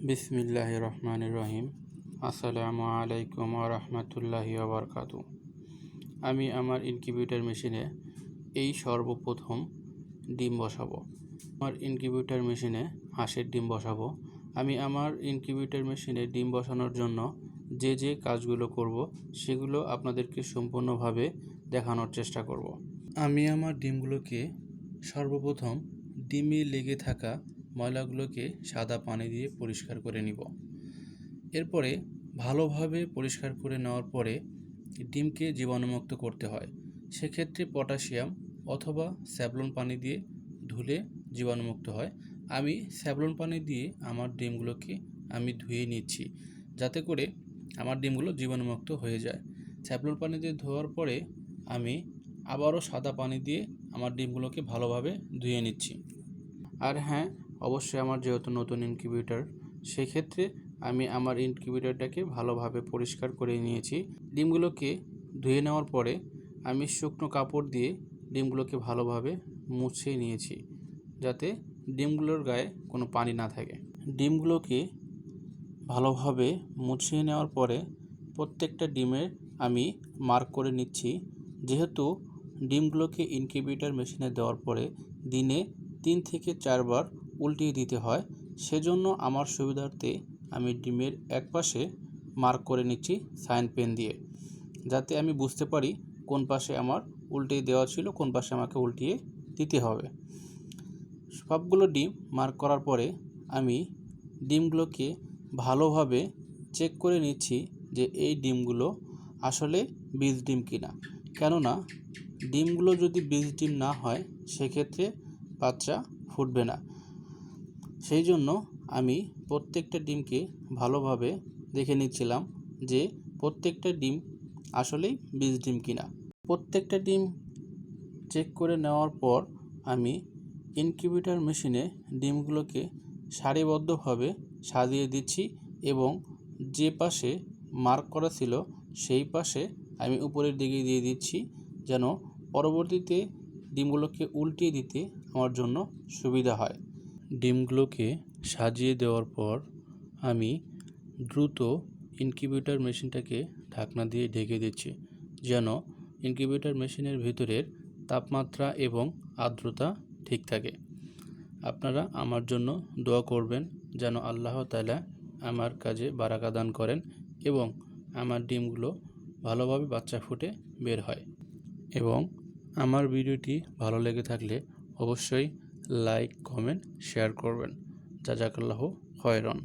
বিসমিল্লাহির রহমানির রহিম। আসসালামু আলাইকুম ওয়া রাহমাতুল্লাহি ওয়া বারাকাতুহু। আমি আমার ইনকিউবেটর মেশিনে সর্বপ্রথম ডিম বসাবো। আমার ইনকিউবেটর মেশিনে হাঁসের ডিম বসাবো। আমি আমার ইনকিউবেটর মেশিনে ডিম বসানোর জন্য যে কাজগুলো করব সেগুলো আপনাদেরকে সম্পূর্ণভাবে দেখানোর চেষ্টা করব। আমি আমার ডিমগুলোকে সর্বপ্রথম ডিমে লেগে থাকা ময়লাগুলোকে সাদা পানি দিয়ে পরিষ্কার করে নিব। এরপরে ভালোভাবে পরিষ্কার করে নেওয়ার পরে ডিমকে জীবাণুমুক্ত করতে হয়। সেক্ষেত্রে পটাশিয়াম অথবা স্যাভলন পানি দিয়ে ধুলে জীবাণুমুক্ত হয়। আমি স্যাভলন পানি দিয়ে আমার ডিমগুলোকে ধুয়ে নিচ্ছি, যাতে করে আমার ডিমগুলো জীবাণুমুক্ত হয়ে যায়। স্যাভলন পানি দিয়ে ধোয়ার পরে আমি আবারও সাদা পানি দিয়ে আমার ডিমগুলোকে ভালোভাবে ধুয়ে নিচ্ছি। আর হ্যাঁ, অবশ্যই আমার যেহেতু নতুন ইনকিউবেটর, সেক্ষেত্রে আমি আমার ইনকিউবেটরটাকে ভালোভাবে পরিষ্কার করে নিয়েছি। ডিমগুলোকে ধুয়ে নেওয়ার পরে আমি শুকনো কাপড় দিয়ে ডিমগুলোকে ভালোভাবে মুছে নিয়েছি, যাতে ডিমগুলোর গায়ে কোনো পানি না থাকে। ডিমগুলোকে ভালোভাবে মুছিয়ে নেওয়ার পরে প্রত্যেকটা ডিমের আমি মার্ক করে নিচ্ছি। যেহেতু ডিমগুলোকে ইনকিউবেটর মেশিনে দেওয়ার পরে দিনে 3 থেকে 4 বার উল্টিয়ে দিতে হয়, সেজন্য আমার সুবিধার্থে আমি ডিমের একপাশে মার্ক করে নিচ্ছি সাইন পেন দিয়ে, যাতে আমি বুঝতে পারি কোন পাশে আমার উল্টিয়ে দেওয়া ছিল, কোন পাশে আমাকে উল্টিয়ে দিতে হবে। সবগুলো ডিম মার্ক করার পরে আমি ডিমগুলোকে ভালোভাবে চেক করে নিচ্ছি যে এই ডিমগুলো আসলে বীজ ডিম কিনা। কেননা ডিমগুলো যদি বীজ ডিম না হয়, সেক্ষেত্রে বাচ্চা ফুটবে না। সেই জন্য আমি প্রত্যেকটা ডিমকে ভালোভাবে দেখে নিচ্ছিলাম যে প্রত্যেকটা ডিম আসলেই বীজ ডিম কিনা। প্রত্যেকটা ডিম চেক করে নেওয়ার পর আমি ইনকিউবেটর মেশিনে ডিমগুলোকে সারিবদ্ধভাবে সাজিয়ে দিচ্ছি এবং যে পাশে মার্ক করা ছিল সেই পাশে আমি উপরের দিকে দিয়ে দিচ্ছি, যেন পরবর্তীতে ডিমগুলোকে উল্টিয়ে দিতে আমার জন্য সুবিধা হয়। ডিমগুলোকে সাজিয়ে দেওয়ার পর আমি দ্রুত ইনকিউবেটর মেশিনটাকে ঢাকনা দিয়ে ঢেকে দিচ্ছি, যেন ইনকিউবেটর মেশিনের ভিতরের তাপমাত্রা এবং আর্দ্রতা ঠিক থাকে। আপনারা আমার জন্য দোয়া করবেন যেন আল্লাহ তাআলা আমার কাজে বারাকা দান করেন এবং আমার ডিমগুলো ভালোভাবে বাচ্চা ফুটে বের হয়। এবং আমার ভিডিওটি ভালো লেগে থাকলে অবশ্যই লাইক, কমেন্ট, শেয়ার করবেন। জাযাকাল্লাহু খায়রান।